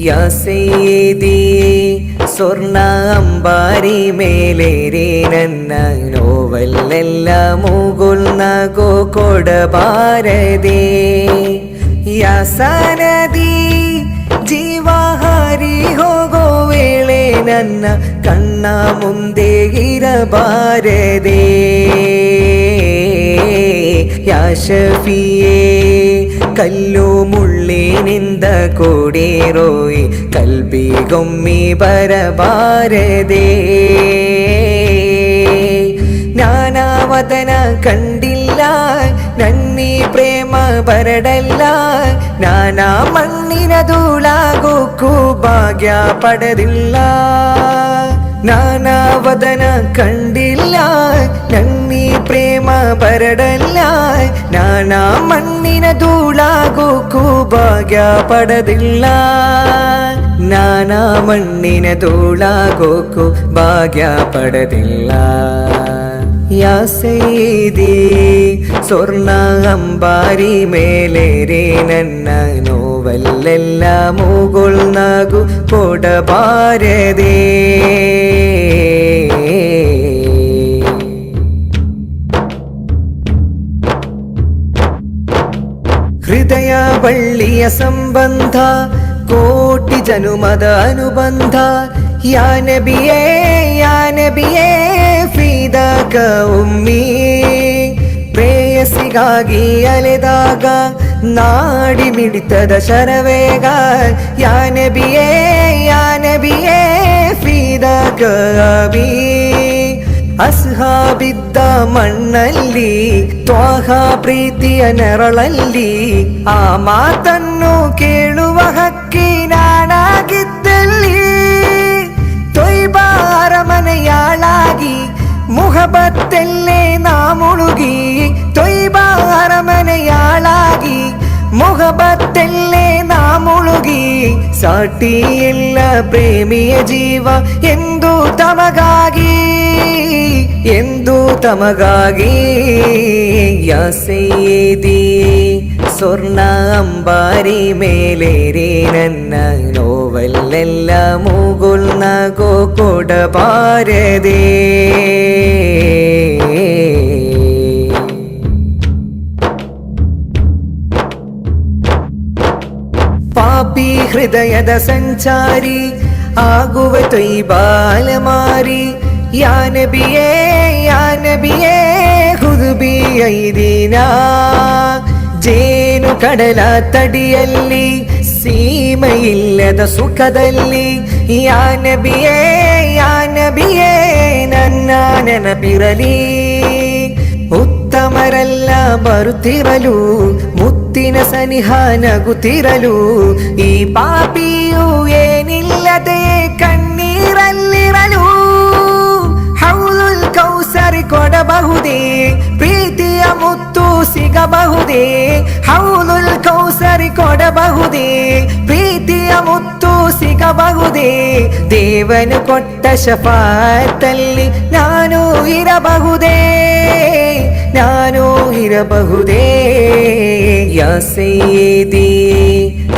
ಯಾ ಸಯ್ಯಿದಿ ಸ್ವರ್ಣ ಅಂಬಾರಿ ಮೇಲೇರಿ ನನ್ನ ನೋವಲ್ಲೆಲ್ಲ ಮೂಗುಲ್ನಗೋ ಕೊಡಬಾರದೆ. ಯಾ ಸನದಿ ಜೀವ ಹಾರಿ ಹೋಗೋ ವೇಳೆ ನನ್ನ ಕಣ್ಣ ಮುಂದೆ ಇರಬಾರದೆ. ಯಾ ಶಫಿಯೇ ಕಲ್ಲು ಮುಳ್ಳಿನಿಂದ ಕೂಡಿರೋಯ್ ಕಲ್ಬಿಗೊಮ್ಮಿ ಬರಬಾರದೆ. ಜ್ಞಾನವದನ ಕಂಡಿಲ್ಲ ನನ್ನಿ ಪ್ರೇಮ ಬರಡಲ್ಲ. ನಾನಾ ಮಣ್ಣಿನ ಧೂಳಾಗೋಕ್ಕೂ ಭಾಗ್ಯ ಪಡೆದಿಲ್ಲ. ನಾನಾವದನ ಕಂಡಿಲ್ಲ ನನ್ನಿ ಪ್ರೇಮ ಬರಡಲ್ಲ. ನಾನಾ ಮಣ್ಣಿನ ಧೂಳಾಗೋಕ್ಕೂ ಭಾಗ್ಯ ಪಡೆದಿಲ್ಲ. ನಾನಾ ಮಣ್ಣಿನ ಧೂಳಾಗೋಕ್ಕೂ ಭಾಗ್ಯ ಪಡೆದಿಲ್ಲ. ಯಾ ಸಯ್ಯಿದಿ ಸ್ವರ್ಣ ಅಂಬಾರಿ ಮೇಲೇರಿ ನನ್ನ ನೋವಲ್ಲೆಲ್ಲ ಮೂಗುಲ್ನಗು ಕೊಡಬಾರದೆ. ಹೃದಯ ಬಳ್ಳಿಯ ಸಂಬಂಧ ಕೋಟಿ ಜನುಮದ ಅನುಬಂಧ. ಯಾ ನಬಿಯೇ ಯಾ ನಬಿಯೇ ಫಿದಾಕ ಉಮ್ಮಿ. ಪ್ರೇಯಸಿಗಾಗಿ ಅಲೆದಾಗ ನಾಡಿ ಮಿಡಿತದ ಶರವೇಗ. ಯಾ ನಬಿಯೇ ಯಾ ನಬಿಯೇ ಫಿದಾಕ ಅಬಿ. ಅಸ್ಹಾಬಿದ್ದ ಮಣ್ಣಲ್ಲಿ ತ್ವಾಹ ಪ್ರೀತಿಯ ನೆರಳಲ್ಲಿ ಆ ಮಾತನ್ನು ಕೇಳುವ ಹಕ್ಕಿ ನಾನಾಗಿದ್ದಲ್ಲಿ. ತೊಯ್ಬಾ ಅರಮನೆಯಾಳಾಗಿ ಮುಹಬತ್ತೆಲ್ಲೇ ನಾ ಮುಳುಗಿ. ತೊಯ್ಬಾ ಅರಮನೆಯಾಳಾಗಿ ಮುಹಬತ್ತೆಲ್ಲೇ ನಾ ಮುಳುಗಿ. ಸಾಟಿ ಇಲ್ಲ ಪ್ರೇಮಿಯ ಜೀವ ಎಂದು ತಮಗಾಗಿ ಎಂದು ತಮಗಾಗಿ. ಯಾ ಸಯ್ಯಿದಿ ಸ್ವರ್ಣ ಅಂಬಾರಿ ಮೇಲೇರಿ ನನ್ನ ನೋವಲ್ಲೆಲ್ಲ ಮೂಗುಲ್ನಗೋ ಕೊಡಬಾರದೆ. ಪಾಪಿ ಹೃದಯದ ಸಂಚಾರಿ ಆಗುವ ತೊಯ್ಬಾಲ ಮಾರಿ. ಯಾ ನಬಿಯೇ ಯಾ ನಬಿಯೇ ಖುದ್ ಬಿ ಐದಿನಾ. ಜೇನು ಕಡಲ ತಡಿಯಲ್ಲಿ ಸೀಮೆಯಿಲ್ಲದ ಸುಖದಲ್ಲಿ. ಯಾ ನಬಿಯೇ ಯಾ ನಬಿಯೇ ನನ್ನ ನೆನಪಿರಲಿ. ಉತ್ತಮರೆಲ್ಲ ಬರುತ್ತಿರಲು ಮುತ್ತಿನ ಸನಿಹ ನಗುತ್ತಿರಲು. ಈ ಪಾಪಿಯು ಏನಿಲ್ಲದೆ ಕಣ್ಣೀರಲ್ಲಿರಲು. ಹೌಲುಲ್ ಕೌಸರ್ ಕೊಡಬಹುದೇ ಪ್ರೀತಿಯ ಮುತ್ತು ಸಿಗಬಹುದೇ. ಹೌಲುಲ್ ಕೌಸರ್ ಕೊಡಬಹುದೇ ಪ್ರೀತಿಯ ಮುತ್ತು ಸಿಗಬಹುದೇ. ದೇವನು ಕೊಟ್ಟ ಶಫಾಅತ್ತಲ್ಲಿ ನಾನು ಇರಬಹುದೇ ನಾನು ಇರಬಹುದೇ. ಯಾ ಸಯ್ಯಿದಿ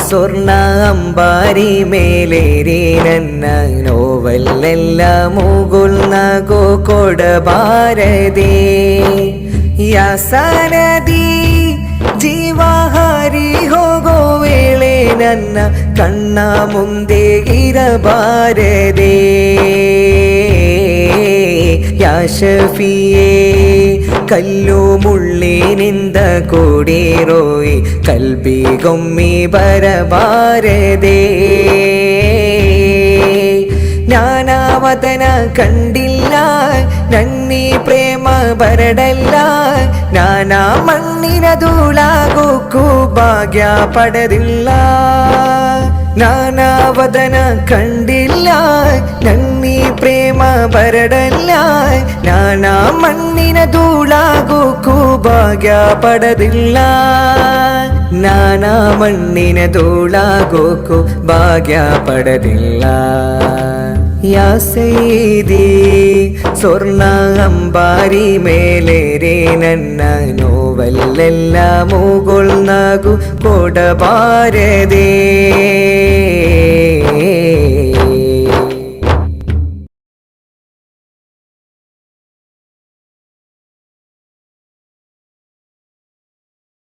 ಸ್ವರ್ಣ ಅಂಬಾರಿ ಮೇಲೇರಿ ನನ್ನ ನೋವಲ್ಲೆಲ್ಲ ಮೂಗುಲ್ನಗೋ ಕೊಡಬಾರದೆ. ಯಾ ಸನದಿ ಜೀವ ಹಾರಿ ಹೋಗೋ ವೇಳೆ ನನ್ನ ಕಣ್ಣ ಮುಂದೆ ಇರಬಾರದೆ. ಯಾ ಶಫಿಯೇ ಕಲ್ಲು ಮುಳ್ಳಿನಿಂದ ಕೂಡಿರೋಯ್ ಕಲ್ಬಿಗೊಮ್ಮಿ ಬರಬಾರದೆ. ಜ್ಞಾನವದನ ಕಂಡಿಲ್ಲ ನನ್ನಿ ಪ್ರೇಮ ಬರಡಲ್ಲ. ನಾನಾ ಮಣ್ಣಿನ ಧೂಳಾಗೋಕ್ಕೂ ಭಾಗ್ಯ ಪಡೆದಿಲ್ಲ. ನಾನಾವದನ ಕಂಡಿಲ್ಲ ನನ್ನಿ ಪ್ರೇಮ ಬರಡಲ್ಲ. ನಾನಾ ಮಣ್ಣಿನ ಧೂಳಾಗೋಕ್ಕೂ ಭಾಗ್ಯ ಪಡೆದಿಲ್ಲ. ನಾನಾ ಮಣ್ಣಿನ ಧೂಳಾಗೋಕ್ಕೂ ಭಾಗ್ಯ ಪಡೆದಿಲ್ಲ. ಯಾ ಸಯ್ಯಿದಿ ಸ್ವರ್ಣ ಅಂಬಾರಿ ಮೇಲೇರಿ ನನ್ನ ನೋವಲ್ಲೆಲ್ಲ ಮೂಗುಲ್ನಗು ಕೊಡಬಾರದೆ.